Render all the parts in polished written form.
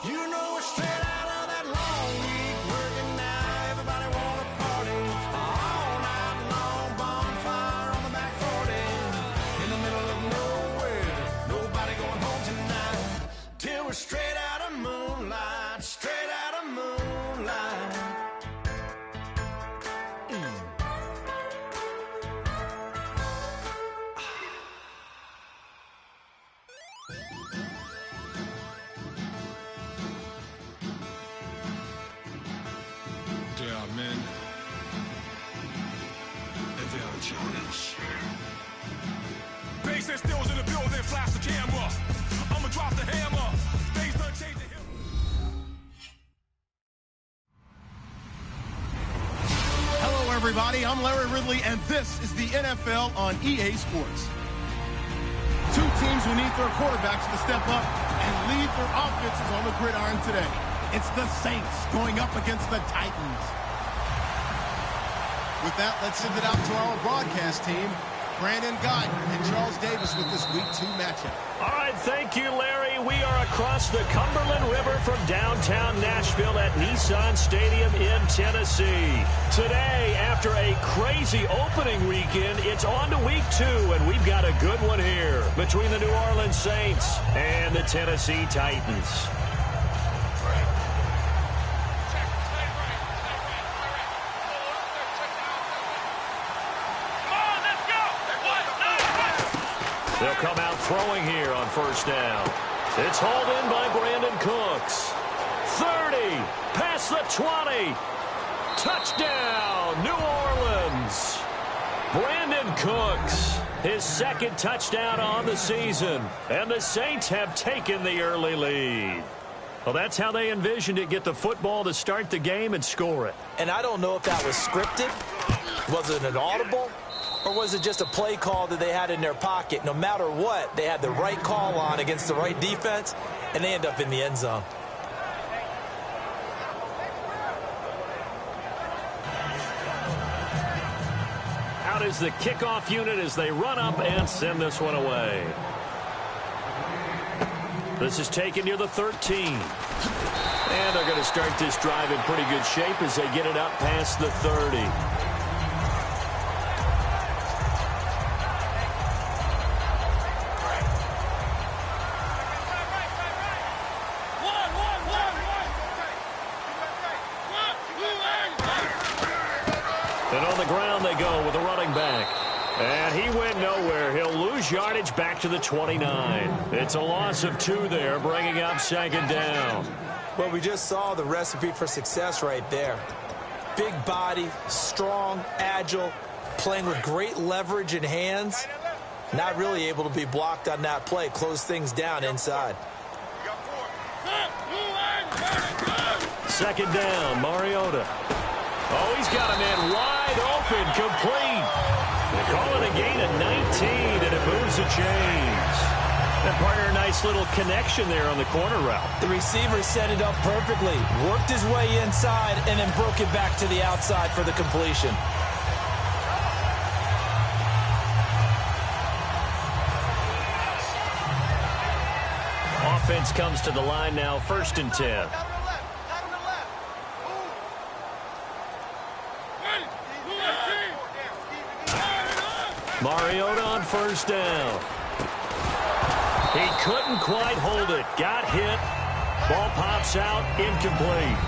You know we're straight out of that long week working now. Everybody wanna party all night long. Bonfire on the back 40 in the middle of nowhere. Nobody going home tonight till we're straight out of moonlight. Straight out of moonlight. Men, if they are a challenge. Bass and stills in the building, flash the camera. I'ma drop the hammer. Things done change the hill. Hello, everybody. I'm Larry Ridley, and this is the NFL on EA Sports. Two teams who need their quarterbacks to step up and lead their offenses on the gridiron today. It's the Saints going up against the Titans. With that, let's send it out to our broadcast team. Brandon Guy and Charles Davis with this Week 2 matchup. All right, thank you, Larry. We are across the Cumberland River from downtown Nashville at Nissan Stadium in Tennessee. Today, after a crazy opening weekend, it's on to Week 2, and we've got a good one here between the New Orleans Saints and the Tennessee Titans. They'll come out throwing here on first down. It's hauled in by Brandon Cooks. 30, past the 20. Touchdown, New Orleans. Brandon Cooks, his second touchdown on the season. And the Saints have taken the early lead. Well, that's how they envisioned it, get the football to start the game and score it. And I don't know if that was scripted. Was it an audible? Or was it just a play call that they had in their pocket? No matter what, they had the right call on against the right defense, and they end up in the end zone. Out is the kickoff unit as they run up and send this one away. This is taken near the 13. And they're going to start this drive in pretty good shape as they get it up past the 30. And on the ground they go with a running back. And he went nowhere. He'll lose yardage back to the 29. It's a loss of 2 there, bringing up second down. Well, we just saw the recipe for success right there. Big body, strong, agile, playing with great leverage in hands. Not really able to be blocked on that play. Close things down inside. Second down, Mariota. Oh, he's got him in wide open, complete. They call it a gain of 19, and it moves the chains. And partner, a nice little connection there on the corner route. The receiver set it up perfectly, worked his way inside, and then broke it back to the outside for the completion. Offense comes to the line now, 1st and 10. Mariota on first down. He couldn't quite hold it. Got hit. Ball pops out, incomplete.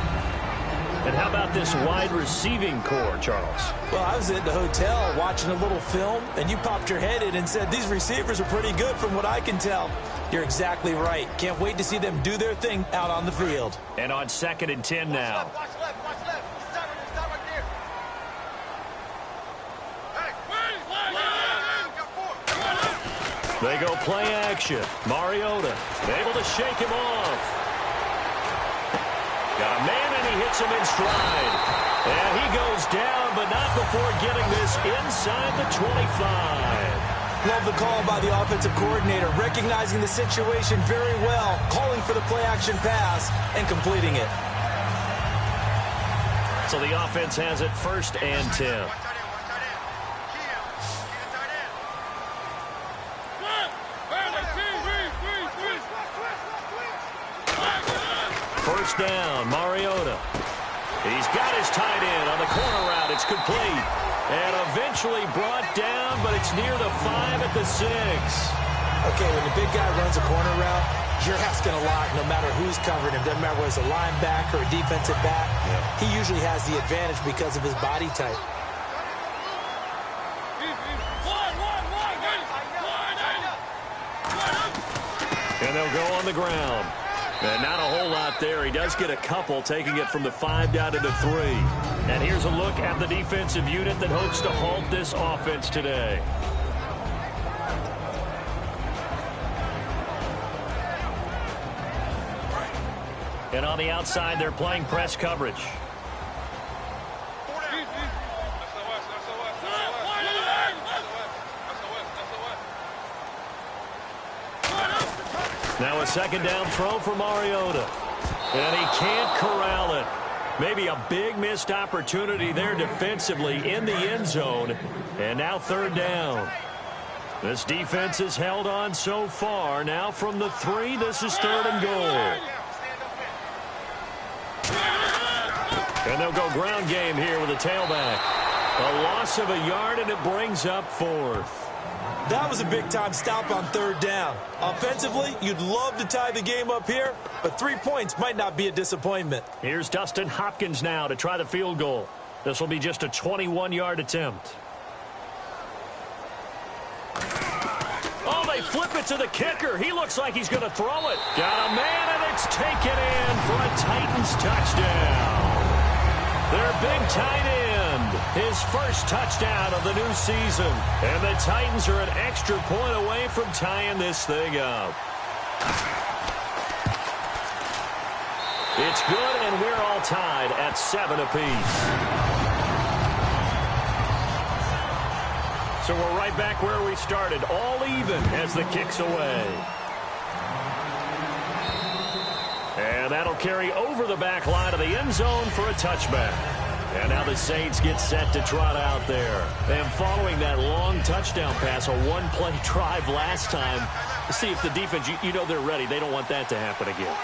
And how about this wide receiving core, Charles? Well, I was at the hotel watching a little film, and you popped your head in and said, these receivers are pretty good from what I can tell. You're exactly right. Can't wait to see them do their thing out on the field. And on 2nd and 10 now. Watch left. Stop right there. They go play action. Mariota able to shake him off. Got a man, and he hits him in stride. And he goes down, but not before getting this inside the 25. Love the call by the offensive coordinator, recognizing the situation very well, calling for the play-action pass, and completing it. So the offense has it 1st and 10. First down, Mariota. He's got his tight end on the corner route. It's complete. And eventually brought down, but it's near the 5 at the 6. Okay, when the big guy runs a corner route, you're asking a lot no matter who's covering him. Doesn't matter whether it's a linebacker or a defensive back. He usually has the advantage because of his body type. And they'll go on the ground. And not a whole lot there. He does get a couple, taking it from the 5 down to the 3. And here's a look at the defensive unit that hopes to halt this offense today. And on the outside, they're playing press coverage. Now a second down throw for Mariota. And he can't corral it. Maybe a big missed opportunity there defensively in the end zone. And now third down. This defense has held on so far. Now from the 3, this is third and goal. And they'll go ground game here with a tailback. A loss of a yard, and it brings up 4th. That was a big-time stop on third down. Offensively, you'd love to tie the game up here, but 3 points might not be a disappointment. Here's Dustin Hopkins now to try the field goal. This will be just a 21-yard attempt. Oh, they flip it to the kicker. He looks like he's going to throw it. Got a man, and it's taken in for a Titans touchdown. Their big tight end, his first touchdown of the new season. And the Titans are an extra point away from tying this thing up. It's good, and we're all tied at 7 apiece. So we're right back where we started, all even as the kick's away. And that'll carry over the back line of the end zone for a touchback. And now the Saints get set to trot out there. And following that long touchdown pass, a one-play drive last time, to see if the defense, you know they're ready. They don't want that to happen again.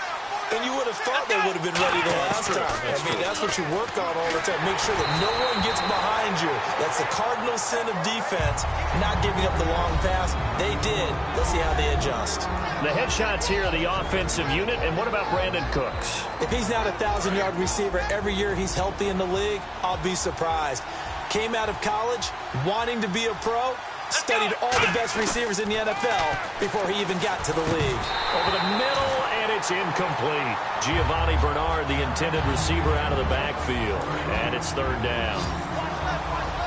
And you would have thought they would have been ready the last time. I mean, that's what you work on all the time. Make sure that no one gets behind you. That's the cardinal sin of defense, not giving up the long pass. They did. Let's see how they adjust. The headshots here are the offensive unit. And what about Brandon Cooks? If he's not a 1,000-yard receiver every year he's healthy in the league, I'll be surprised. Came out of college wanting to be a pro, studied all the best receivers in the NFL before he even got to the league. Over the middle, and it's incomplete. Giovanni Bernard, the intended receiver, out of the backfield. And it's third down.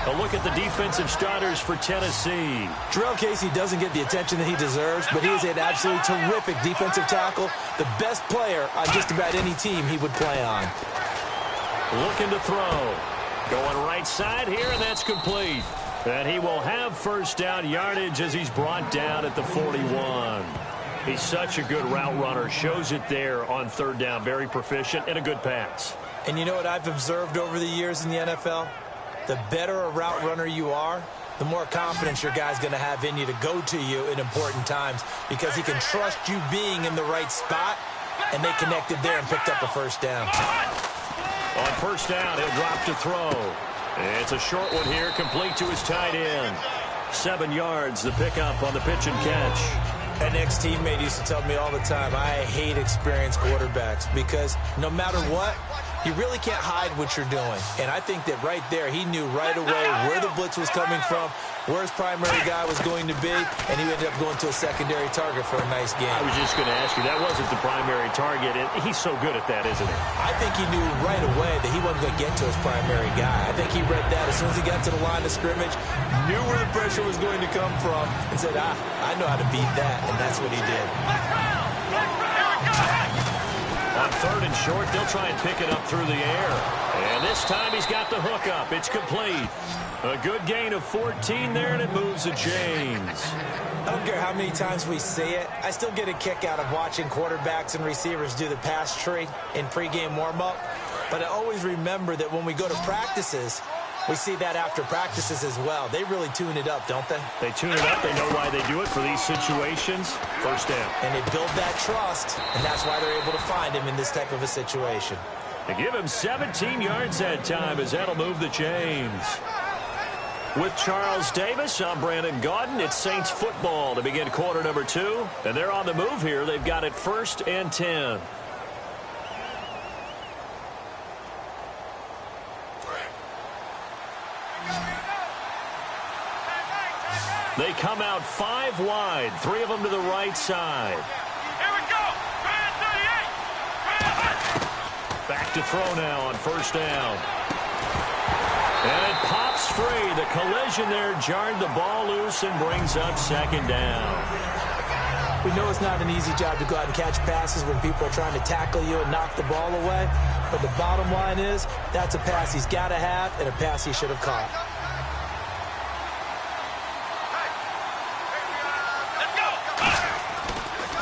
A look at the defensive starters for Tennessee. Jarrell Casey doesn't get the attention that he deserves, but he is an absolutely terrific defensive tackle, the best player on just about any team he would play on. Looking to throw. Going right side here, and that's complete. And he will have first down yardage as he's brought down at the 41. He's such a good route runner. Shows it there on third down. Very proficient and a good pass. And you know what I've observed over the years in the NFL? The better a route runner you are, the more confidence your guy's going to have in you to go to you in important times because he can trust you being in the right spot, and they connected there and picked up a first down. On first down, he'll drop to throw. It's a short one here, complete to his tight end. 7 yards, the pickup on the pitch and catch. An ex-teammate used to tell me all the time, I hate experienced quarterbacks because no matter what, you really can't hide what you're doing. And I think that right there, he knew right away where the blitz was coming from, where his primary guy was going to be, and he ended up going to a secondary target for a nice game. I was just going to ask you, that wasn't the primary target. And he's so good at that, isn't he? I think he knew right away that he wasn't going to get to his primary guy. I think he read that as soon as he got to the line of scrimmage, knew where the pressure was going to come from, and said, I know how to beat that, and that's what he did. On third and short, they'll try and pick it up through the air. And this time he's got the hook up. It's complete. A good gain of 14 there, and it moves the chains. I don't care how many times we say it. I still get a kick out of watching quarterbacks and receivers do the pass tree in pregame warm-up. But I always remember that when we go to practices, We see that after practices as well. They really tune it up, don't they? They tune it up. They know why they do it for these situations. First down. And they build that trust, and that's why they're able to find him in this type of a situation. They give him 17 yards that time as that'll move the chains. With Charles Davis, I'm Brandon Gaudin. It's Saints football to begin quarter number 2. And they're on the move here. They've got it 1st and 10. They come out 5 wide, 3 of them to the right side. Here we go. Back to throw now on 1st down. And it pops free. The collision there jarred the ball loose and brings up 2nd down. We know it's not an easy job to go out and catch passes when people are trying to tackle you and knock the ball away. But the bottom line is that's a pass he's got to have and a pass he should have caught.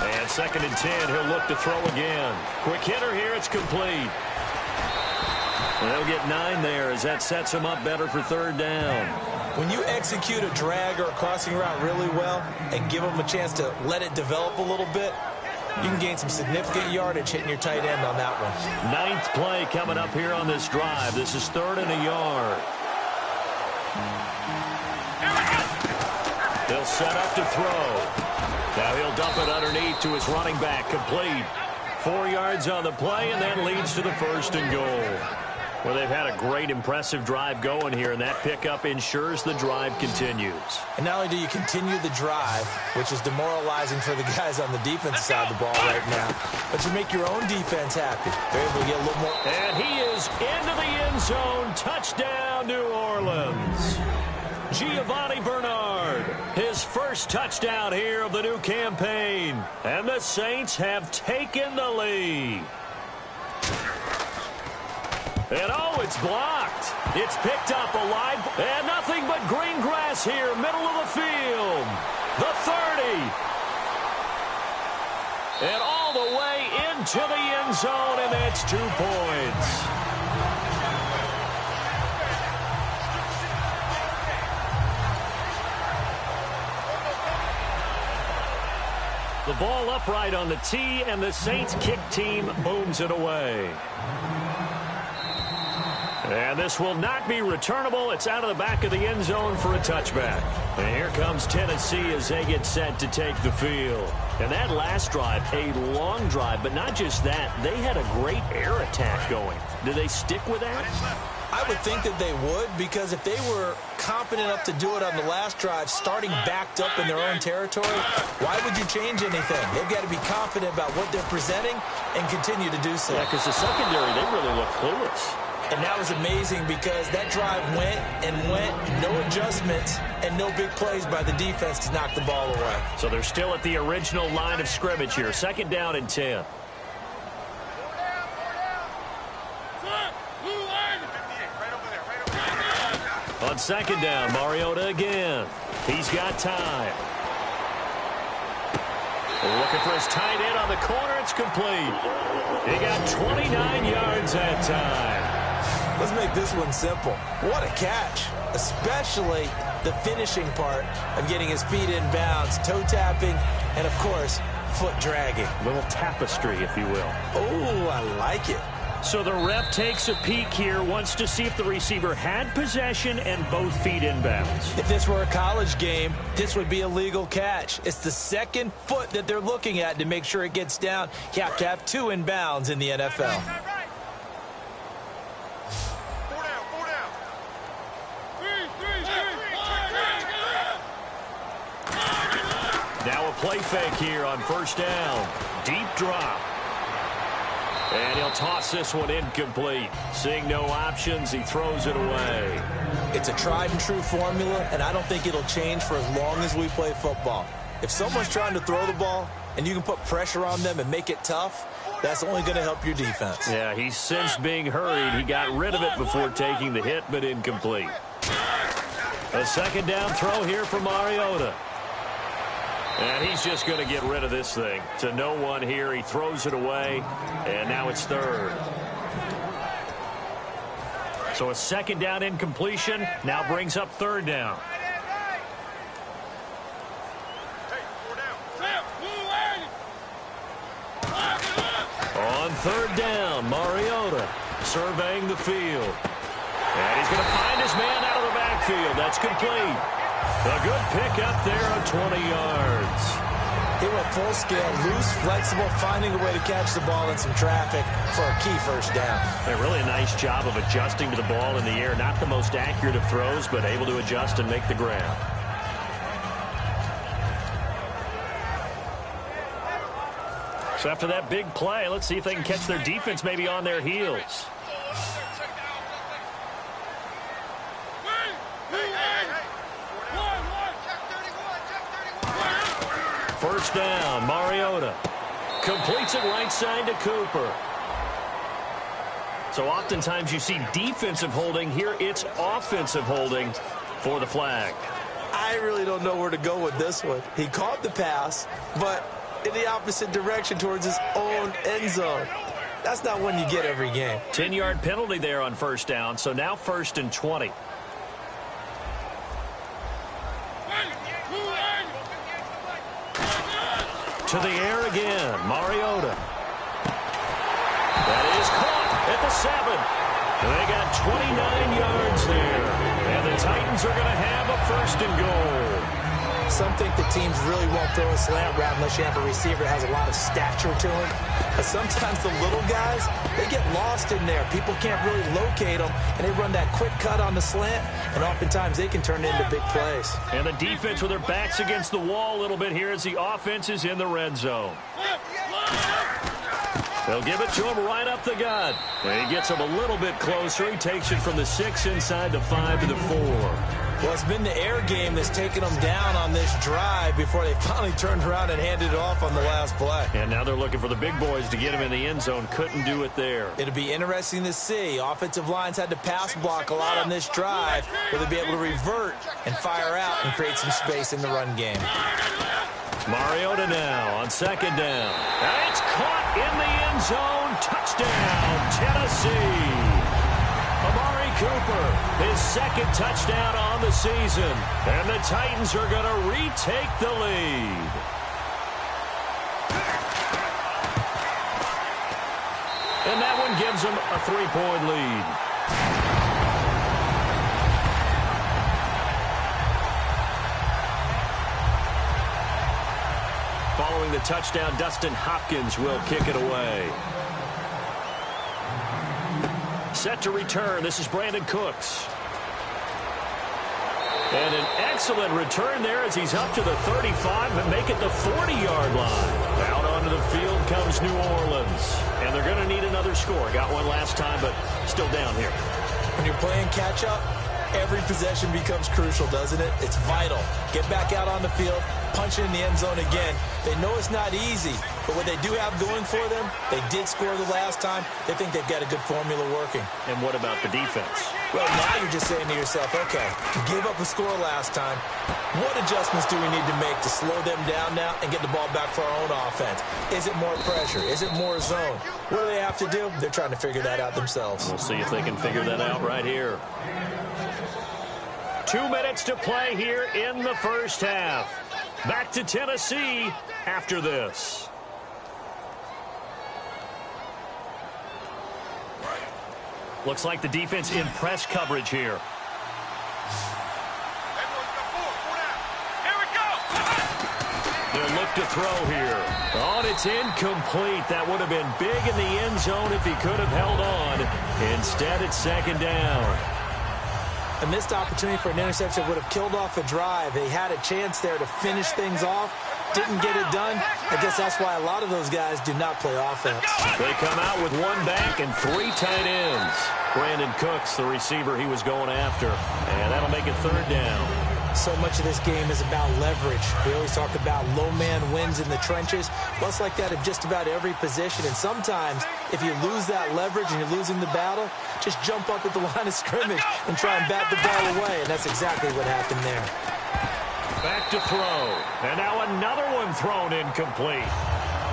And 2nd and 10, he'll look to throw again. Quick hitter here, it's complete. And they'll get 9 there as that sets him up better for 3rd down. When you execute a drag or a crossing route really well and give them a chance to let it develop a little bit, you can gain some significant yardage hitting your tight end on that one. 9th play coming up here on this drive. This is 3rd and a yard. They'll set up to throw. Now he'll dump it underneath to his running back, complete. 4 yards on the play, and that leads to the 1st and goal. Well, they've had a great, impressive drive going here, and that pickup ensures the drive continues. And not only do you continue the drive, which is demoralizing for the guys on the defensive side of the ball right now, but you make your own defense happy. They're able to get a little more. And he is into the end zone. Touchdown, New Orleans. Giovanni Bernard, his first touchdown here of the new campaign. And the Saints have taken the lead. And oh, it's blocked. It's picked up alive. And nothing but green grass here, middle of the field. The 30. And all the way into the end zone, and that's 2 points. The ball upright on the tee, and the Saints kick team booms it away. And this will not be returnable. It's out of the back of the end zone for a touchback. And here comes Tennessee as they get set to take the field. And that last drive, a long drive, but not just that. They had a great air attack going. Do they stick with that? I would think that they would, because if they were competent enough to do it on the last drive, starting backed up in their own territory, why would you change anything? They've got to be confident about what they're presenting and continue to do so. Yeah, because the secondary, they really look clueless. And that was amazing because that drive went and went, no adjustments, and no big plays by the defense to knock the ball away. So they're still at the original line of scrimmage here. 2nd down and 10. On 2nd down, Mariota again. He's got time. Looking for his tight end on the corner. It's complete. He got 29 yards that time. Let's make this one simple. What a catch, especially the finishing part of getting his feet in bounds, toe tapping, and, of course, foot dragging. A little tapestry, if you will. Oh, I like it. So the ref takes a peek here, wants to see if the receiver had possession and both feet in bounds. If this were a college game, this would be a legal catch. It's the second foot that they're looking at to make sure it gets down. You have to have 2 in bounds in the NFL. Now a play fake here on 1st down. Deep drop. And he'll toss this one incomplete. Seeing no options, he throws it away. It's a tried and true formula, and I don't think it'll change for as long as we play football. If someone's trying to throw the ball and you can put pressure on them and make it tough, that's only going to help your defense. Yeah, he's sensed being hurried. He got rid of it before taking the hit, but incomplete. A 2nd down throw here for Mariota. And he's just going to get rid of this thing. To no one here. He throws it away. And now it's 3rd. So a second down incompletion now brings up third down. On third down, Mariota surveying the field. And he's going to find his man out of the backfield. That's complete. A good pick up there on 20 yards. He went full scale, loose, flexible, finding a way to catch the ball in some traffic for a key first down. And really a nice job of adjusting to the ball in the air. Not the most accurate of throws, but able to adjust and make the grab. So after that big play, let's see if they can catch their defense maybe on their heels. First down, Mariota completes it right side to Cooper. So oftentimes you see defensive holding. Here it's offensive holding for the flag. I really don't know where to go with this one. He caught the pass, but in the opposite direction towards his own end zone. That's not one you get every game. 10-yard penalty there on first down, so now 1st and 20. To the air again, Mariota. That is caught at the 7. They got 29 yards there. And the Titans are going to have a 1st and goal. Some think the teams really won't throw a slant route unless you have a receiver that has a lot of stature to him. But sometimes the little guys, they get lost in there. People can't really locate them, and they run that quick cut on the slant, and oftentimes they can turn it into big plays. And the defense with their backs against the wall a little bit here as the offense is in the red zone. They'll give it to him right up the gut. And he gets him a little bit closer. He takes it from the 6 inside the 5 to the 4. Well, it's been the air game that's taken them down on this drive before they finally turned around and handed it off on the last play. And now they're looking for the big boys to get him in the end zone. Couldn't do it there. It'll be interesting to see. Offensive lines had to pass block a lot on this drive. Will they be able to revert and fire out and create some space in the run game? Mariota now on 2nd down. And it's caught in the end zone. Touchdown, Tennessee. Amari Cooper, his 2nd touchdown on the season. And the Titans are going to retake the lead. And that one gives them a 3-point lead. Following the touchdown, Dustin Hopkins will kick it away. Set to return. This is Brandon Cooks. And an excellent return there as he's up to the 35 and make it the 40-yard line. Out onto the field comes New Orleans. And they're going to need another score. Got one last time, but still down here. When you're playing catch-up, every possession becomes crucial, doesn't it? It's vital. Get back out on the field, punch it in the end zone again. They know it's not easy, but what they do have going for them, they did score the last time. They think they've got a good formula working. And what about the defense? Well, now you're just saying to yourself, okay, you gave up a score last time. What adjustments do we need to make to slow them down now and get the ball back for our own offense? Is it more pressure? Is it more zone? What do they have to do? They're trying to figure that out themselves. We'll see if they can figure that out right here. 2 minutes to play here in the first half. Back to Tennessee after this. Looks like the defense in press coverage here. They'll look to throw here. Oh, and it's incomplete. That would have been big in the end zone if he could have held on. Instead, it's 2nd down. A missed opportunity for an interception would have killed off a drive. They had a chance there to finish things off. Didn't get it done. I guess that's why a lot of those guys do not play offense. They come out with 1 back and 3 tight ends. Brandon Cooks, the receiver he was going after. And that'll make it 3rd down. So much of this game is about leverage. We always talk about low man wins in the trenches. Well, it's like that in just about every position. And sometimes, if you lose that leverage and you're losing the battle, just jump up at the line of scrimmage and try and bat the ball away. And that's exactly what happened there. Back to throw. And now another one thrown incomplete.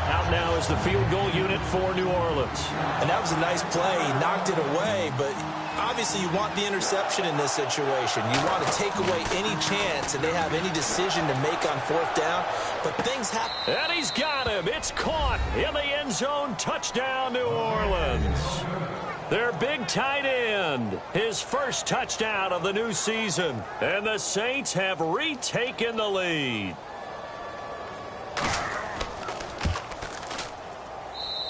Out now is the field goal unit for New Orleans. And that was a nice play. He knocked it away, but Obviously, you want the interception in this situation. You want to take away any chance that they have any decision to make on fourth down. But things happen. And he's got him. It's caught in the end zone. Touchdown, New Orleans. Their big tight end, his first touchdown of the new season. And the Saints have retaken the lead.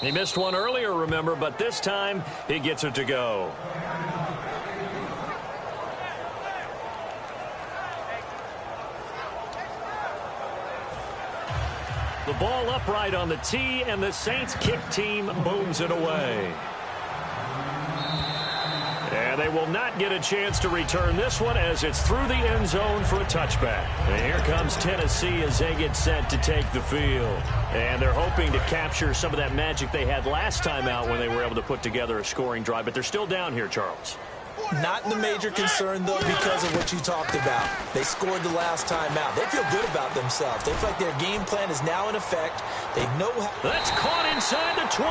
He missed one earlier, remember, but this time he gets it to go. The ball upright on the tee, and the Saints kick team booms it away. And they will not get a chance to return this one as it's through the end zone for a touchback. And here comes Tennessee as they get set to take the field. And they're hoping to capture some of that magic they had last time out when they were able to put together a scoring drive. But they're still down here, Charles. Not the major concern, though, because of what you talked about. They scored the last time out. They feel good about themselves. They feel like their game plan is now in effect. They know how. That's caught inside the 20.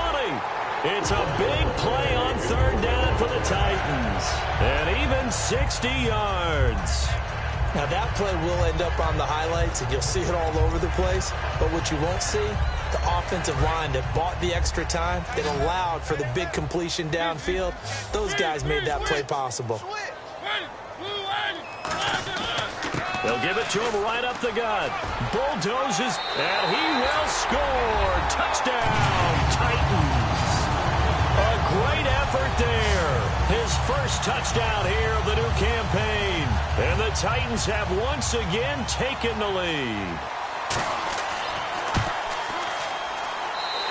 It's a big play on third down for the Titans. And even 60 yards. Now, that play will end up on the highlights, and you'll see it all over the place. But what you won't see, the offensive line that bought the extra time, that allowed for the big completion downfield, those guys made that play possible. They'll give it to him right up the gut. Bulldozes, and he will score. Touchdown, Titans. A great effort there. His first touchdown here of the new campaign. And the Titans have once again taken the lead.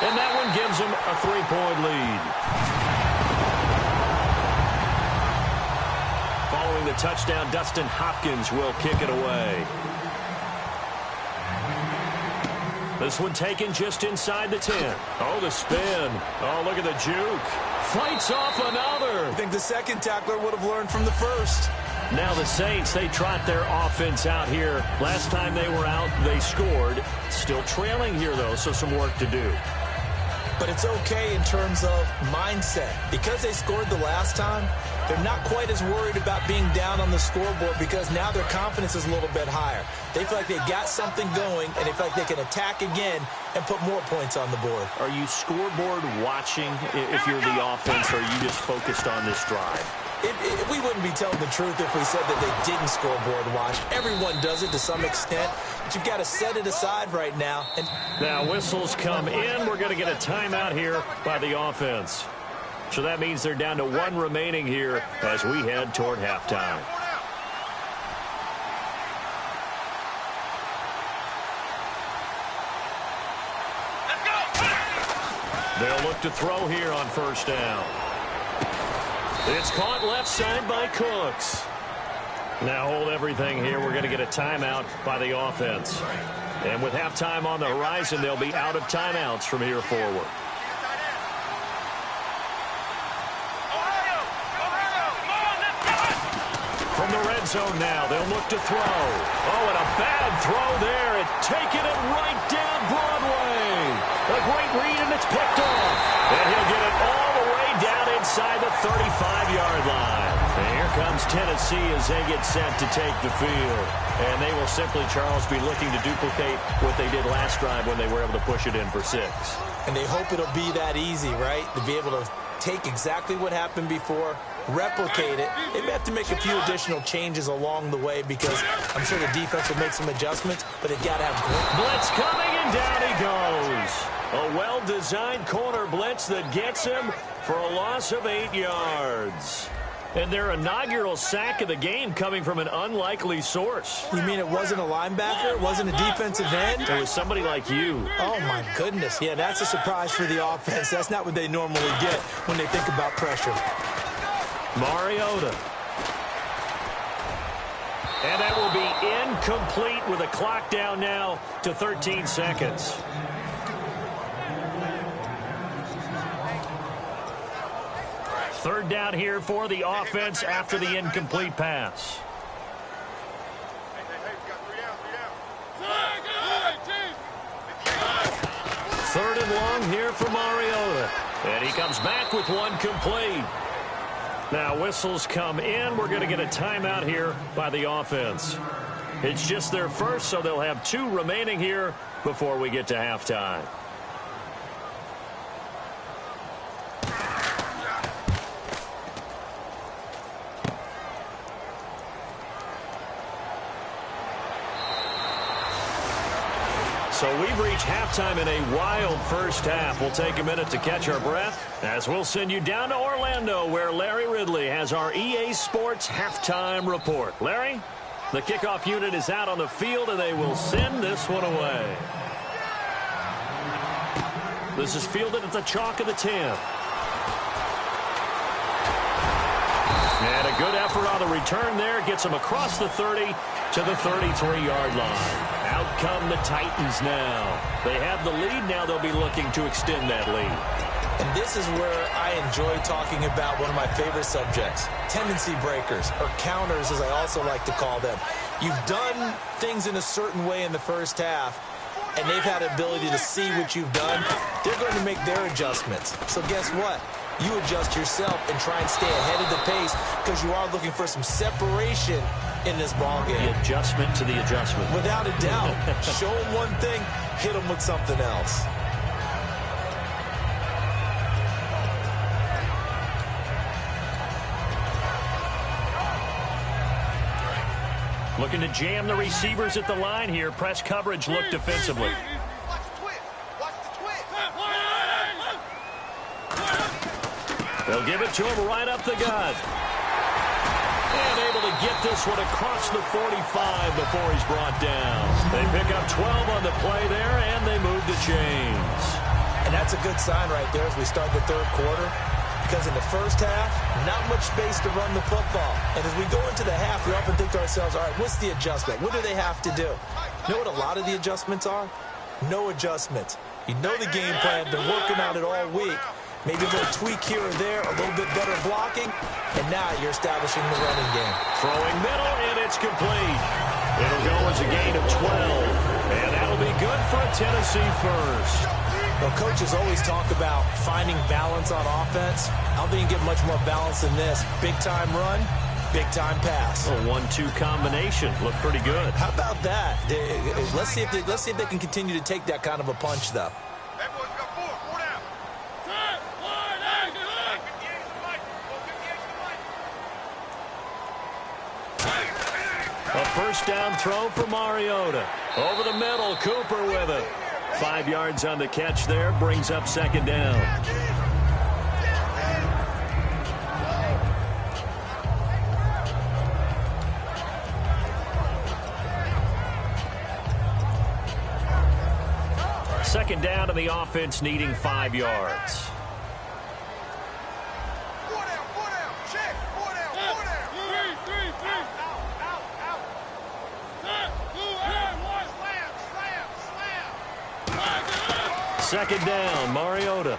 And that one gives them a 3-point lead. Following the touchdown, Dustin Hopkins will kick it away. This one taken just inside the 10. Oh, the spin. Oh, look at the juke. Fights off another. I think the second tackler would have learned from the first. Now the Saints, they trot their offense out here. Last time they were out, they scored. Still trailing here, though, so some work to do. But it's okay in terms of mindset. Because they scored the last time, they're not quite as worried about being down on the scoreboard because now their confidence is a little bit higher. They feel like they've got something going, and they feel like they can attack again and put more points on the board. Are you scoreboard watching if you're the offense, or are you just focused on this drive? We wouldn't be telling the truth if we said that they didn't scoreboard watch. Everyone does it to some extent, but you've got to set it aside right now. And now whistles come in. We're going to get a timeout here by the offense. So that means they're down to one remaining here as we head toward halftime. They'll look to throw here on first down. It's caught left side by Cooks. Now hold everything here. We're going to get a timeout by the offense. And with halftime on the horizon, they'll be out of timeouts from here forward. From the red zone now, they'll look to throw. Oh, and a bad throw there. Taking it right down Broadway. A great read, and it's picked off. And he'll get it all the way down inside the 35-yard line. And here comes Tennessee as they get set to take the field. And they will simply, Charles, be looking to duplicate what they did last drive when they were able to push it in for 6. And they hope it'll be that easy, right? To be able to take exactly what happened before, replicate it. They may have to make a few additional changes along the way because I'm sure the defense will make some adjustments, but they've got to have great. Blitz coming, and down he goes. A well-designed corner blitz that gets him for a loss of 8 yards. And their inaugural sack of the game coming from an unlikely source. You mean it wasn't a linebacker? It wasn't a defensive end? It was somebody like you. Oh, my goodness. Yeah, that's a surprise for the offense. That's not what they normally get when they think about pressure. Mariota. And that will be incomplete with a clock down now to 13 seconds. Third down here for the offense after the incomplete pass. Third and long here for Mariota. And he comes back with one complete. Now whistles come in. We're going to get a timeout here by the offense. It's just their first, so they'll have 2 remaining here before we get to halftime. So we've reached halftime in a wild first half. We'll take a minute to catch our breath as we'll send you down to Orlando, where Larry Ridley has our EA Sports halftime report. Larry, the kickoff unit is out on the field, and they will send this one away. This is fielded at the chalk of the 10. And a good effort on the return there. Gets him across the 30 to the 33-yard line. Out come the Titans now. They have the lead. Now they'll be looking to extend that lead. And this is where I enjoy talking about one of my favorite subjects, tendency breakers, or counters, as I also like to call them. You've done things in a certain way in the first half, and they've had the ability to see what you've done. They're going to make their adjustments. So guess what? You adjust yourself and try and stay ahead of the pace, because you are looking for some separation in this ball game. The adjustment to the adjustment. Without a doubt. Show them one thing, hit them with something else. Looking to jam the receivers at the line here. Press coverage look defensively. They'll give it to him right up the gut. And able to get this one across the 45 before he's brought down. They pick up 12 on the play there, and they move the chains. And that's a good sign right there as we start the third quarter. Because in the first half, not much space to run the football. And as we go into the half, we often think to ourselves, all right, what's the adjustment? What do they have to do? You know what a lot of the adjustments are? No adjustments. You know the game plan, been working on it all week. Maybe a little tweak here or there, a little bit better blocking, and now you're establishing the running game. Throwing middle, and it's complete. It'll go as a gain of 12, and that'll be good for a Tennessee first. Well, coaches always talk about finding balance on offense. I don't think you get much more balance than this. Big-time run, big-time pass. A 1-2 combination. Looked pretty good. How about that? Let's see if they can continue to take that kind of a punch, though. A first down throw for Mariota. Over the middle, Cooper with it. 5 yards on the catch there, brings up second down. Second down, and the offense needing 5 yards. Second down, Mariota.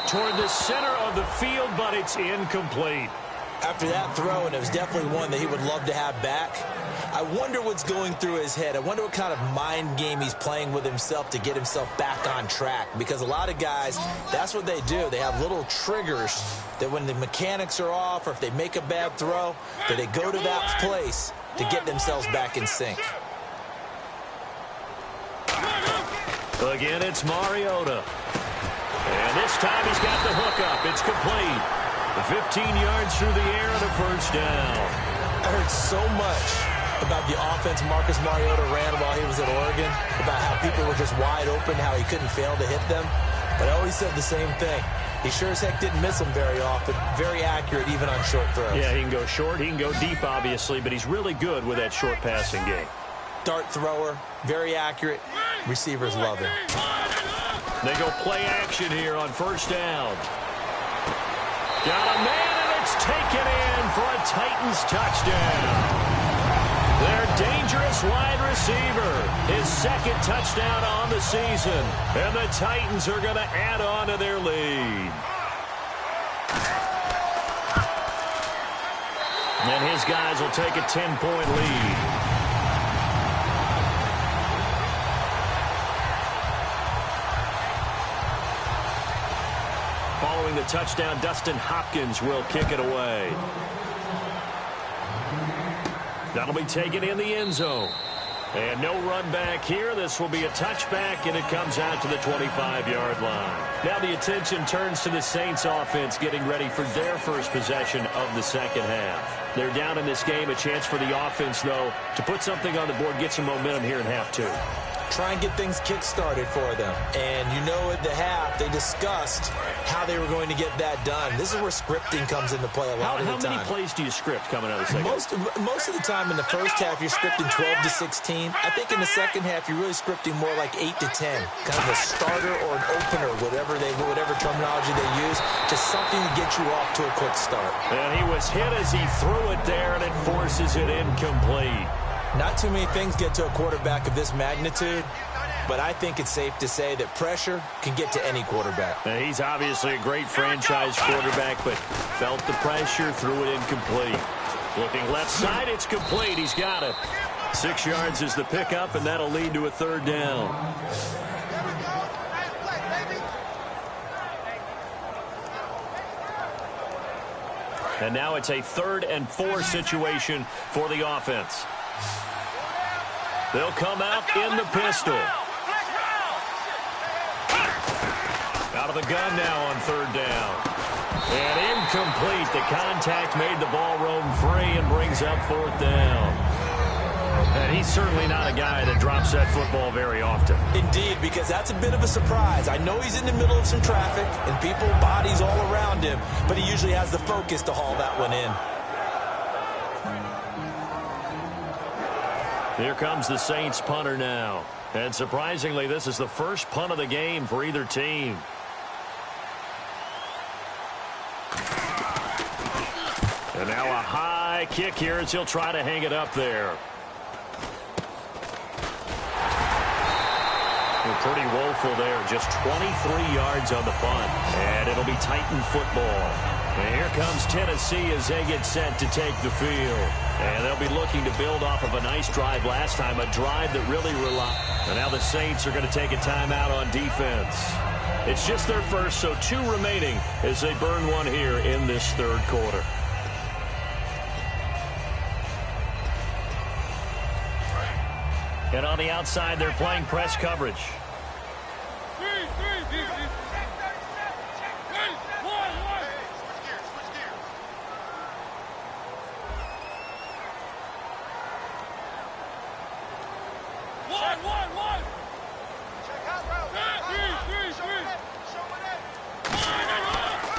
Toward the center of the field, but it's incomplete. After that throw, and it was definitely one that he would love to have back, I wonder what's going through his head. I wonder what kind of mind game he's playing with himself to get himself back on track. Because a lot of guys, that's what they do. They have little triggers that when the mechanics are off or if they make a bad throw, that they go to that place to get themselves back in sync. Again, it's Mariota. And this time he's got the hook up. It's complete. 15 yards through the air and a first down. I heard so much about the offense Marcus Mariota ran while he was at Oregon, about how people were just wide open, how he couldn't fail to hit them. But I always said the same thing. He sure as heck didn't miss them very often. Very accurate even on short throws. Yeah, he can go short. He can go deep, obviously, but he's really good with that short passing game. Dart thrower, very accurate. Receivers love him. They go play action here on first down. Got a man, and it's taken in for a Titans touchdown. Their dangerous wide receiver, his second touchdown on the season. And the Titans are going to add on to their lead. And his guys will take a 10-point lead. scoring the touchdown. Dustin Hopkins will kick it away. That'll be taken in the end zone. And no run back here. This will be a touchback, and it comes out to the 25-yard line. Now the attention turns to the Saints offense getting ready for their first possession of the second half. They're down in this game. A chance for the offense, though, to put something on the board, get some momentum here in half two. Try and get things kick-started for them. And you know at the half, they discussed how they were going to get that done. This is where scripting comes into play a lot of the time. How many plays do you script coming out of the second half? Most of the time in the first half, you're scripting 12 to 16. I think in the second half, you're really scripting more like 8 to 10. Kind of a starter or an opener, whatever terminology they use. Just something to get you off to a quick start. And he was hit as he threw it there, and it forces it incomplete. Not too many things get to a quarterback of this magnitude, but I think it's safe to say that pressure can get to any quarterback. Now, he's obviously a great franchise quarterback, but felt the pressure, threw it incomplete. Looking left side, it's complete. He's got it. 6 yards is the pickup, and that'll lead to a third down. And now it's a 3rd and 4 situation for the offense. They'll come out in the pistol. Out of the gun now on 3rd down. And incomplete. The contact made the ball roam free and brings up 4th down. And he's certainly not a guy that drops that football very often. Indeed, because that's a bit of a surprise. I know he's in the middle of some traffic and people, bodies all around him, but he usually has the focus to haul that one in. Here comes the Saints punter now. And surprisingly, this is the first punt of the game for either team. And now a high kick here as he'll try to hang it up there. Pretty woeful there. Just 23 yards on the punt. And it'll be Titan football. And here comes Tennessee as they get set to take the field. And they'll be looking to build off of a nice drive last time, a drive that really relied. And now the Saints are going to take a timeout on defense. It's just their first, so 2 remaining as they burn one here in this 3rd quarter. And on the outside, they're playing press coverage.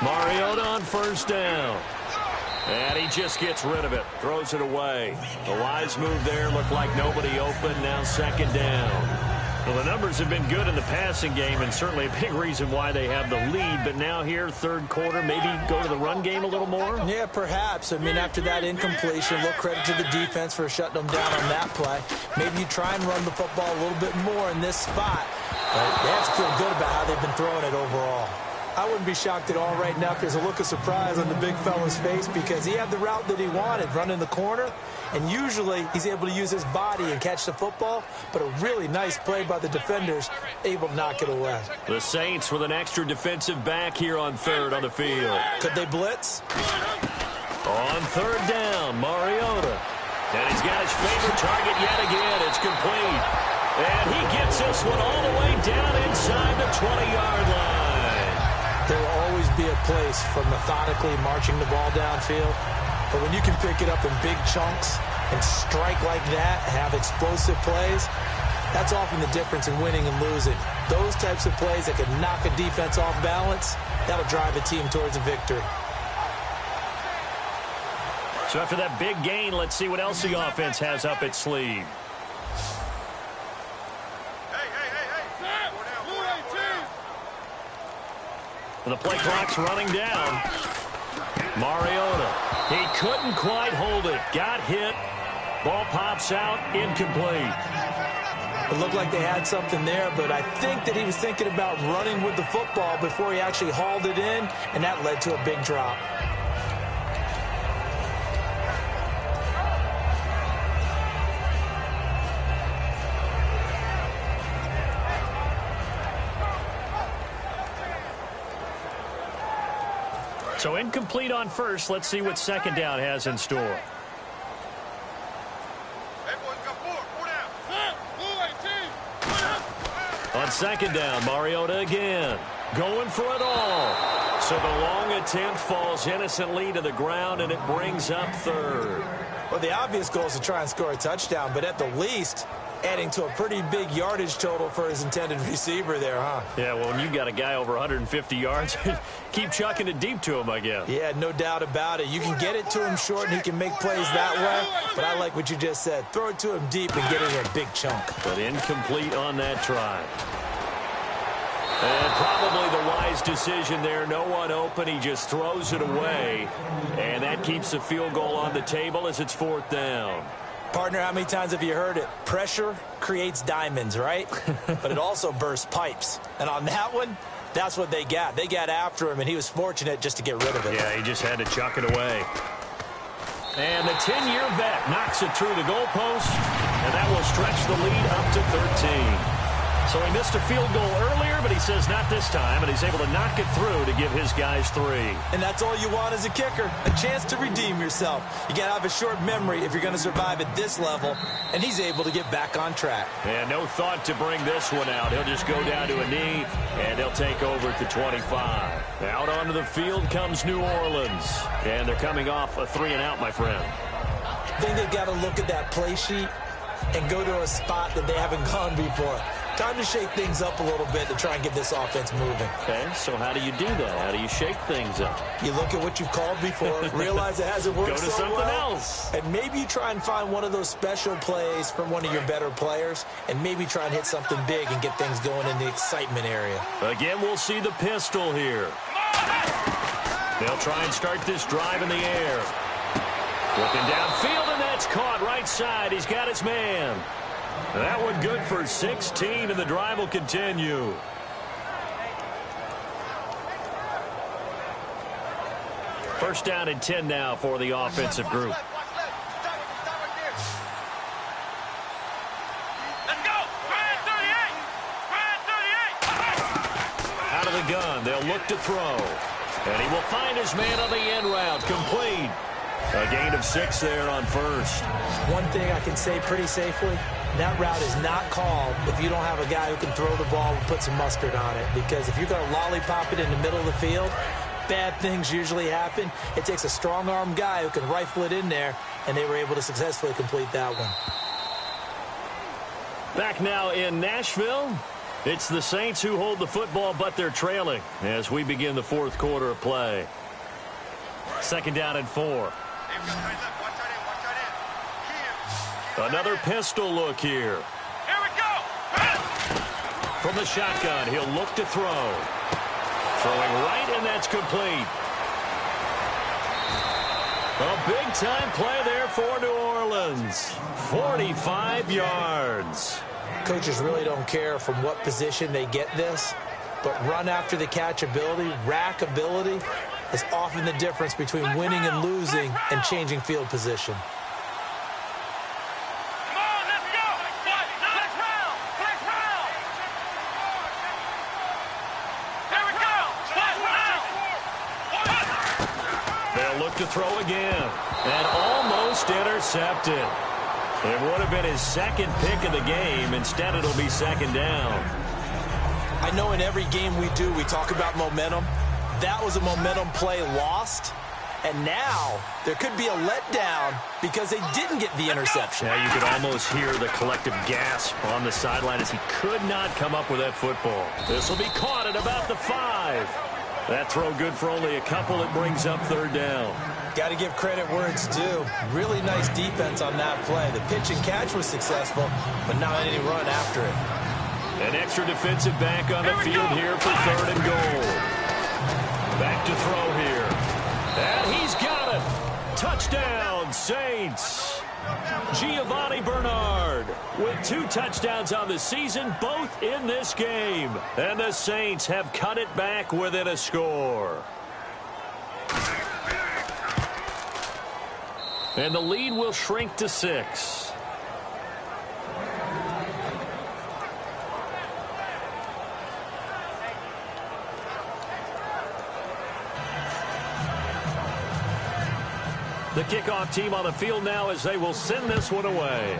Mariota on 1st down. And he just gets rid of it. Throws it away. A wise move there. Looked like nobody open. Now 2nd down. Well, the numbers have been good in the passing game, and certainly a big reason why they have the lead. But now here, 3rd quarter, maybe go to the run game a little more? Yeah, perhaps. I mean, after that incompletion, a little credit to the defense for shutting them down on that play. Maybe you try and run the football a little bit more in this spot. But they have to feel good about how they've been throwing it overall. I wouldn't be shocked at all right now if there's a look of surprise on the big fella's face because he had the route that he wanted, running the corner, and usually he's able to use his body and catch the football, but a really nice play by the defenders, able to knock it away. The Saints with an extra defensive back here on 3rd on the field. Could they blitz? On 3rd down, Mariota. And he's got his favorite target yet again. It's complete. And he gets this one all the way down inside the 20-yard line. There will always be a place for methodically marching the ball downfield. But when you can pick it up in big chunks and strike like that, have explosive plays, that's often the difference in winning and losing. Those types of plays that can knock a defense off balance, that'll drive a team towards a victory. So after that big gain, let's see what else the offense has up its sleeve. And the play clock's running down. Mariota. He couldn't quite hold it. Got hit. Ball pops out. Incomplete. It looked like they had something there, but I think that he was thinking about running with the football before he actually hauled it in, and that led to a big drop. So incomplete on first. Let's see what second down has in store. On second down, Mariota again. Going for it all. So the long attempt falls innocently to the ground, and it brings up third. Well, the obvious goal is to try and score a touchdown, but at the least, adding to a pretty big yardage total for his intended receiver there, huh? Yeah, well, when you got a guy over 150 yards, keep chucking it deep to him, I guess. Yeah, no doubt about it. You can get it to him short, and he can make plays that way, but I like what you just said. Throw it to him deep and get it in a big chunk. But incomplete on that try. And probably the wise decision there. No one open. He just throws it away. And that keeps the field goal on the table as it's fourth down. Partner, how many times have you heard it? Pressure creates diamonds, right? But it also bursts pipes. And on that one, that's what they got. They got after him, and he was fortunate just to get rid of it. Yeah, he just had to chuck it away. And the 10-year vet knocks it through the goalpost, and that will stretch the lead up to 13. So he missed a field goal earlier, but he says not this time, and he's able to knock it through to give his guys 3. And that's all you want as a kicker, a chance to redeem yourself. You got to have a short memory if you're going to survive at this level, and he's able to get back on track. And no thought to bring this one out. He'll just go down to a knee, and he'll take over at the 25. Out onto the field comes New Orleans, and they're coming off a 3-and-out, my friend. I think they've got to look at that play sheet and go to a spot that they haven't gone before. Time to shake things up a little bit to try and get this offense moving. Okay, so how do you do that? How do you shake things up? You look at what you've called before, realize it hasn't worked Go to so something well, else. and maybe you try and find one of those special plays from one of your better players, and maybe try and hit something big and get things going in the excitement area. Again, we'll see the pistol here. They'll try and start this drive in the air. Looking downfield, and that's caught right side. He's got his man. That one good for 16, and the drive will continue. First down and 10 now for the offensive group. Out of the gun, they'll look to throw. And he will find his man on the end route, complete. A gain of 6 there on first. One thing I can say pretty safely, that route is not called if you don't have a guy who can throw the ball and put some mustard on it. Because if you're going to lollipop it in the middle of the field, bad things usually happen. It takes a strong-arm guy who can rifle it in there, and they were able to successfully complete that one. Back now in Nashville, it's the Saints who hold the football, but they're trailing as we begin the fourth quarter of play. Second down and 4. Another pistol look here. Here we go. From the shotgun, he'll look to throw. Throwing right, and that's complete. A big-time play there for New Orleans. 45 yards. Coaches really don't care from what position they get this, but run after the catch ability, rack ability, is often the difference between winning and losing and changing field position. To throw again, and almost intercepted. It would have been his second pick of the game. Instead, it'll be second down. I know in every game we do, we talk about momentum. That was a momentum play lost, and now there could be a letdown because they didn't get the interception. Yeah, you could almost hear the collective gasp on the sideline as he could not come up with that football. This will be caught at about the 5. That throw good for only a couple. It brings up third down. Got to give credit where it's due. Really nice defense on that play. The pitch and catch was successful, but not any run after it. An extra defensive back on the field here for third and goal. Back to throw here. And he's got it. Touchdown, Saints. Giovanni Bernard with 2 touchdowns on the season, both in this game. And the Saints have cut it back within a score. And the lead will shrink to 6. The kickoff team on the field now as they will send this one away.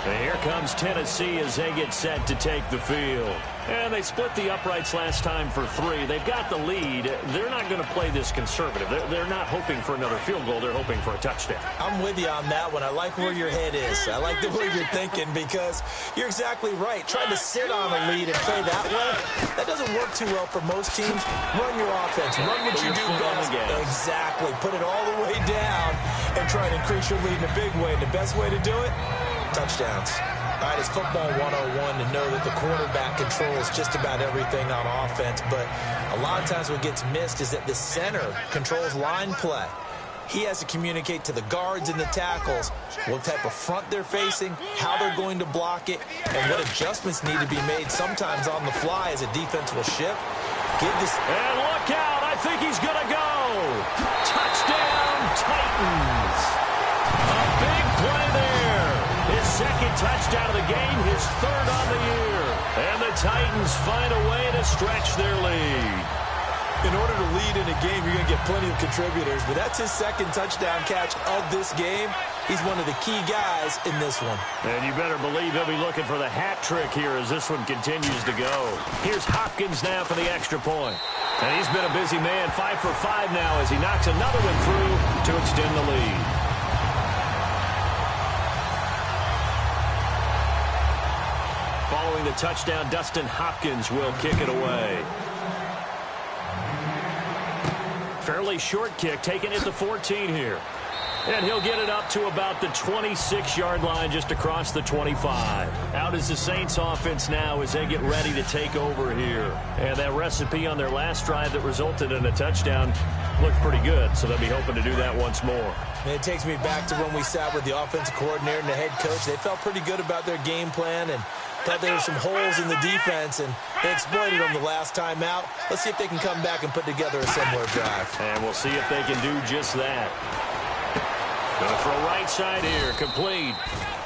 And here comes Tennessee as they get set to take the field. And they split the uprights last time for 3. They've got the lead. They're not going to play this conservative. They're not hoping for another field goal. They're hoping for a touchdown. I'm with you on that one. I like where your head is. I like the way you're thinking because you're exactly right. Trying to sit on a lead and play that way, that doesn't work too well for most teams. Run your offense. Run what you do best. Exactly. Put it all the way down and try to increase your lead in a big way. And the best way to do it, touchdowns. All right, it's football 101 to know that the quarterback controls just about everything on offense, but a lot of times what gets missed is that the center controls line play. He has to communicate to the guards and the tackles what type of front they're facing, how they're going to block it, and what adjustments need to be made sometimes on the fly as a defense will shift. And look out, I think he's going to go. Touchdown, Titans. A big play there. His second touchdown of the game, his third on the year. And the Titans find a way to stretch their lead. In order to lead in a game, you're going to get plenty of contributors, but that's his second touchdown catch of this game. He's one of the key guys in this one. And you better believe he'll be looking for the hat trick here as this one continues to go. Here's Hopkins now for the extra point. And he's been a busy man, 5 for 5 now as he knocks another one through to extend the lead. Following the touchdown, Dustin Hopkins will kick it away. Fairly short kick, taken at the 14 here. And he'll get it up to about the 26-yard line, just across the 25. Out is the Saints offense now as they get ready to take over here. And that recipe on their last drive that resulted in a touchdown looked pretty good, so they'll be hoping to do that once more. And it takes me back to when we sat with the offensive coordinator and the head coach. They felt pretty good about their game plan and thought there were some holes in the defense, and they exploited them the last time out. Let's see if they can come back and put together a similar drive. And we'll see if they can do just that. Going to throw right side here, complete.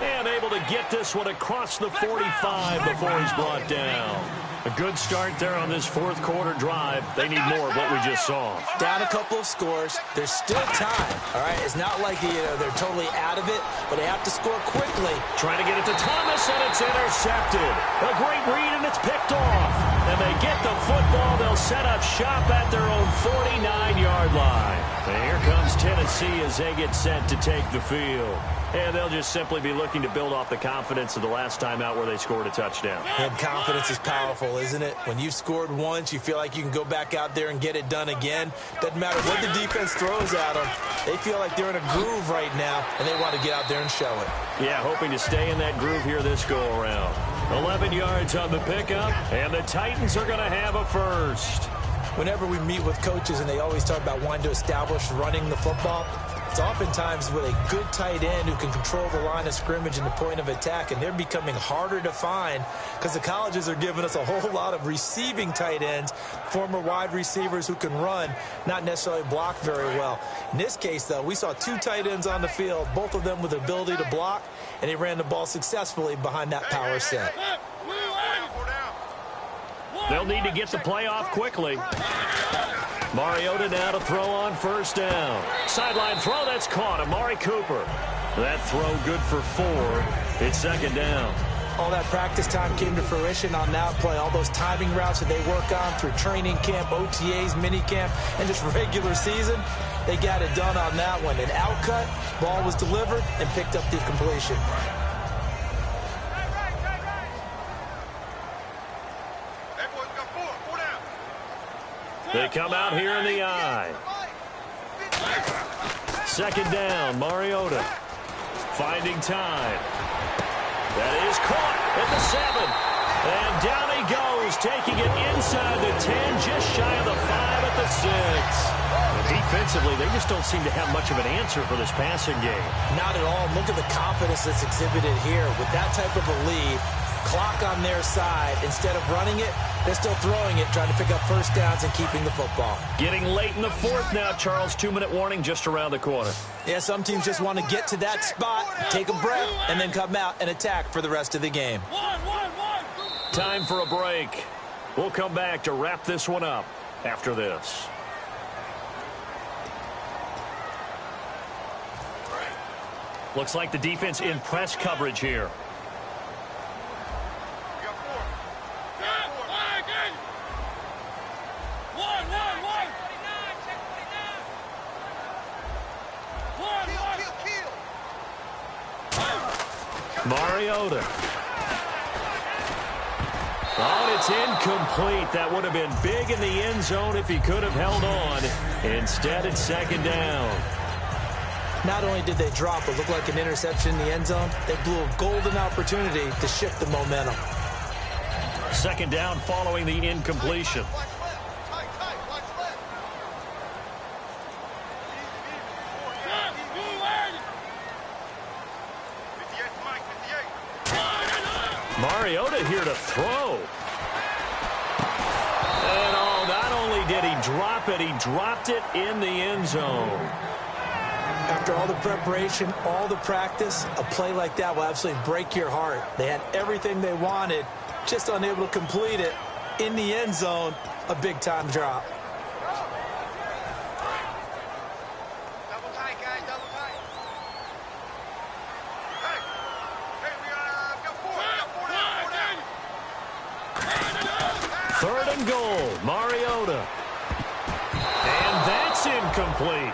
And able to get this one across the 45 before he's brought down. A good start there on this fourth quarter drive. They need more of what we just saw. Down a couple of scores. There's still time. All right, it's not like they're totally out of it, but they have to score quickly. Trying to get it to Thomas, and it's intercepted. A great read, and it's picked off. And they get the football. They'll set up shop at their own 49-yard line. And here comes Tennessee as they get set to take the field. And they'll just simply be looking to build off the confidence of the last time out where they scored a touchdown. And confidence is powerful, isn't it? When you've scored once, you feel like you can go back out there and get it done again. Doesn't matter what the defense throws at them. They feel like they're in a groove right now, and they want to get out there and show it. Yeah, hoping to stay in that groove here this go-around. 11 yards on the pickup, and the Titans are going to have a first. Whenever we meet with coaches and they always talk about wanting to establish running the football, it's oftentimes with a good tight end who can control the line of scrimmage and the point of attack, and they're becoming harder to find because the colleges are giving us a whole lot of receiving tight ends, former wide receivers who can run, not necessarily block very well. In this case, though, we saw 2 tight ends on the field, both of them with the ability to block, and they ran the ball successfully behind that power set. They'll need to get the play off quickly. Mariota now to throw on first down. Sideline throw, that's caught. Amari Cooper. That throw good for 4. It's second down. All that practice time came to fruition on that play. All those timing routes that they work on through training camp, OTAs, minicamp, and just regular season, they got it done on that one. An outcut, ball was delivered, and picked up the completion. They come out here in the eye. Second down, Mariota. Finding time. That is caught at the 7. And down he goes, taking it inside the 10, just shy of the 5 at the 6. Defensively, they just don't seem to have much of an answer for this passing game. Not at all. Look at the confidence that's exhibited here. With that type of a lead, clock on their side, instead of running it, they're still throwing it, trying to pick up first downs and keeping the football. Getting late in the fourth now, Charles. 2-minute warning just around the corner. Yeah, some teams just want to get to that spot, take a breath, and then come out and attack for the rest of the game. Time for a break. We'll come back to wrap this one up after this. Looks like the defense in press coverage here. Mariota. Oh, and it's incomplete. That would have been big in the end zone if he could have held on. Instead, it's second down. Not only did they drop what looked like an interception in the end zone, they blew a golden opportunity to shift the momentum. Second down following the incompletion. Mariota here to throw. And oh, not only did he drop it, he dropped it in the end zone. After all the preparation, all the practice, a play like that will absolutely break your heart. They had everything they wanted, just unable to complete it. In the end zone, a big-time drop. Double tight, guys, double tight. Hey, we got four down. 3rd and goal, Mariota. And that's incomplete.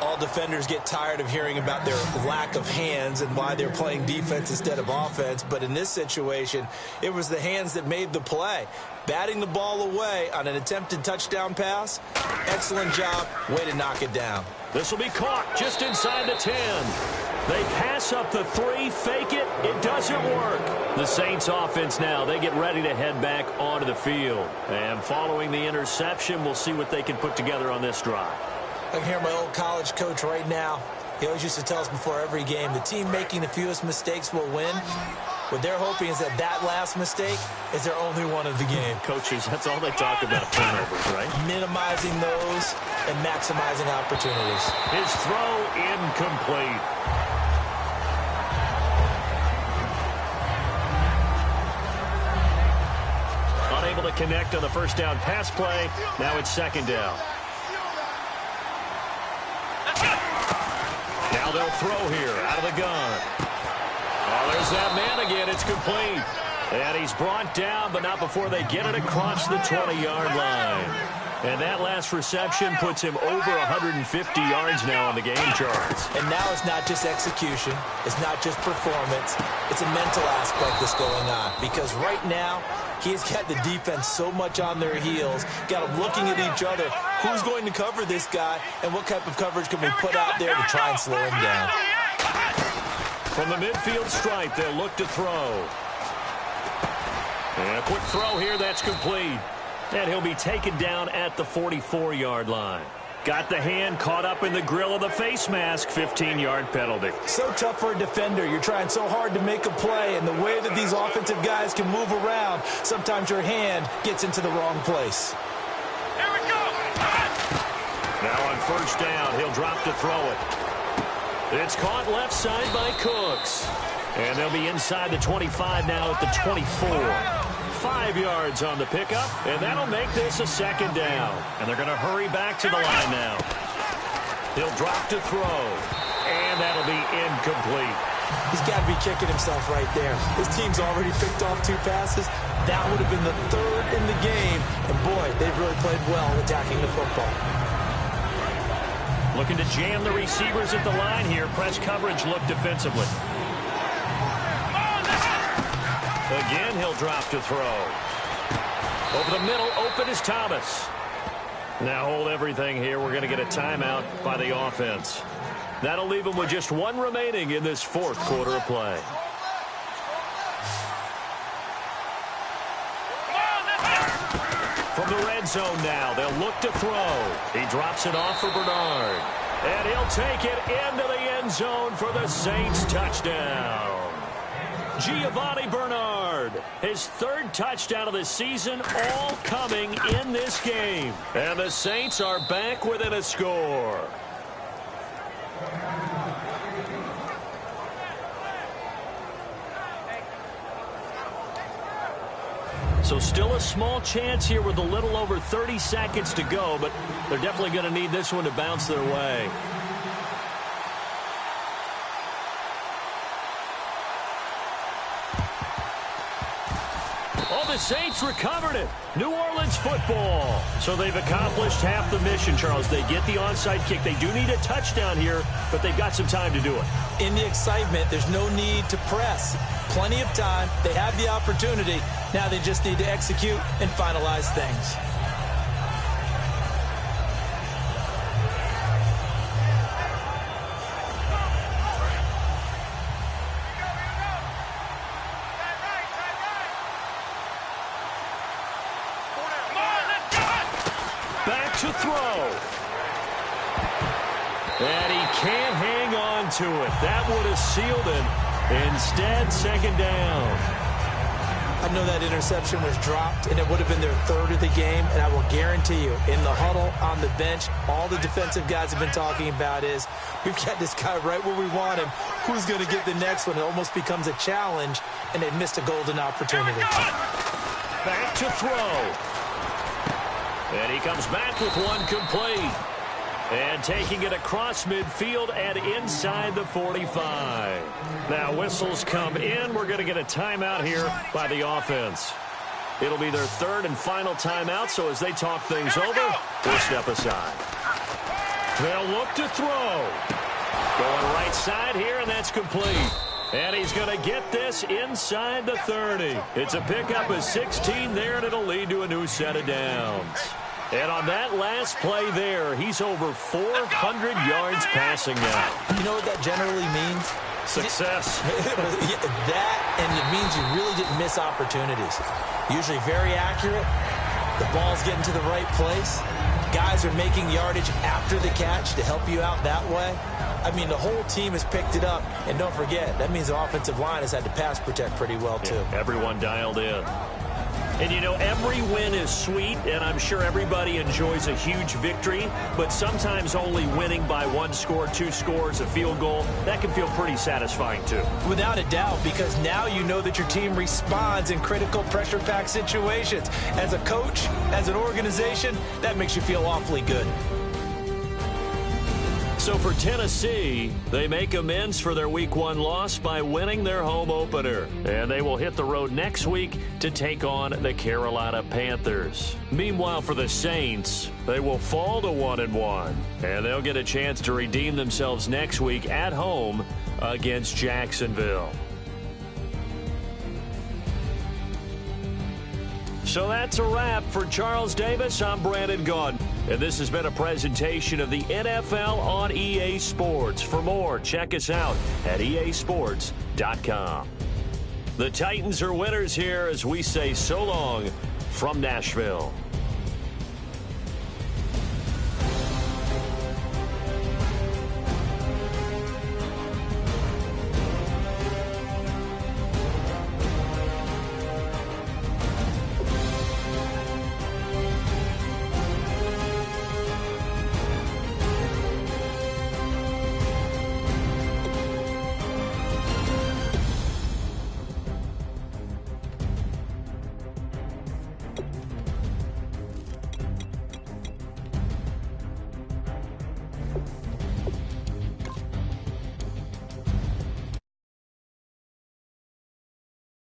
All defenders get tired of hearing about their lack of hands and why they're playing defense instead of offense. But in this situation, it was the hands that made the play. Batting the ball away on an attempted touchdown pass. Excellent job. Way to knock it down. This will be caught just inside the 10. They pass up the 3, fake it. It doesn't work. The Saints offense now, they get ready to head back onto the field. And following the interception, we'll see what they can put together on this drive. I can hear my old college coach right now. He always used to tell us before every game, the team making the fewest mistakes will win. What they're hoping is that last mistake is their only one of the game. Coaches, that's all they talk about, turnovers, right? Minimizing those and maximizing opportunities. His throw incomplete. Unable to connect on the first down pass play. Now it's second down. Now they'll throw here out of the gun. Oh, there's that man again. It's complete. And he's brought down, but not before they get it across the 20-yard line. And that last reception puts him over 150 yards now on the game charts. And now it's not just execution. It's not just performance. It's a mental aspect that's going on. Because right now, he's got the defense so much on their heels, got them looking at each other. Who's going to cover this guy, and what type of coverage can we put out there to try and slow him down? From the midfield stripe, they'll look to throw. And a quick throw here, that's complete. And he'll be taken down at the 44-yard line. Got the hand caught up in the grill of the face mask, 15-yard penalty. So tough for a defender. You're trying so hard to make a play, and the way that these offensive guys can move around, sometimes your hand gets into the wrong place. Here we go. Now on first down, he'll drop to throw it. It's caught left side by Cooks. And they'll be inside the 25 now at the 24. 5 yards on the pickup, and that'll make this a second down. And they're going to hurry back to the line now. He'll drop to throw, and that'll be incomplete. He's got to be kicking himself right there. His team's already picked off 2 passes. That would have been the 3rd in the game. And, boy, they've really played well attacking the football. Looking to jam the receivers at the line here. Press coverage look defensively. Again, he'll drop to throw. Over the middle, open is Thomas. Now hold everything here. We're going to get a timeout by the offense. That'll leave them with just 1 remaining in this 4th quarter of play. From the red zone now, they'll look to throw. He drops it off for Bernard. And he'll take it into the end zone for the Saints touchdown. Giovanni Bernard, his 3rd touchdown of the season, all coming in this game. And the Saints are back within a score. So still a small chance here with a little over 30 seconds to go, but they're definitely going to need this one to bounce their way. Oh, the Saints recovered it. New Orleans football. So they've accomplished half the mission, Charles. They get the onside kick. They do need a touchdown here, but they've got some time to do it. In the excitement, there's no need to press. Plenty of time. They have the opportunity. Now they just need to execute and finalize things. Back to throw. And he can't hang on to it. That would have sealed it. Instead, second down. I know that interception was dropped, and it would have been their third of the game, and I will guarantee you, in the huddle, on the bench, all the defensive guys have been talking about is, we've got this guy right where we want him. Who's going to get the next one? It almost becomes a challenge, and they missed a golden opportunity. Back to throw. And he comes back with one complete. And taking it across midfield and inside the 45. Now whistles come in. We're going to get a timeout here by the offense. It'll be their third and final timeout, so as they talk things over, we'll step aside. They'll look to throw. Going right side here, and that's complete. And he's going to get this inside the 30. It's a pickup of 16 there, and it'll lead to a new set of downs. And on that last play there, he's over 400 yards passing now. You know what that generally means? Success. That, and it means you really didn't miss opportunities. Usually very accurate. The ball's getting to the right place. Guys are making yardage after the catch to help you out that way. I mean, the whole team has picked it up. And don't forget, that means the offensive line has had to pass protect pretty well, too. Yeah, everyone dialed in. And, you know, every win is sweet, and I'm sure everybody enjoys a huge victory, but sometimes only winning by 1 score, 2 scores, a field goal, that can feel pretty satisfying, too. Without a doubt, because now you know that your team responds in critical pressure-packed situations. As a coach, as an organization, that makes you feel awfully good. So for Tennessee, they make amends for their Week 1 loss by winning their home opener. And they will hit the road next week to take on the Carolina Panthers. Meanwhile, for the Saints, they will fall to 1-1. And they'll get a chance to redeem themselves next week at home against Jacksonville. So that's a wrap. For Charles Davis, I'm Brandon Gaudin. And this has been a presentation of the NFL on EA Sports. For more, check us out at easports.com. The Titans are winners here as we say so long from Nashville.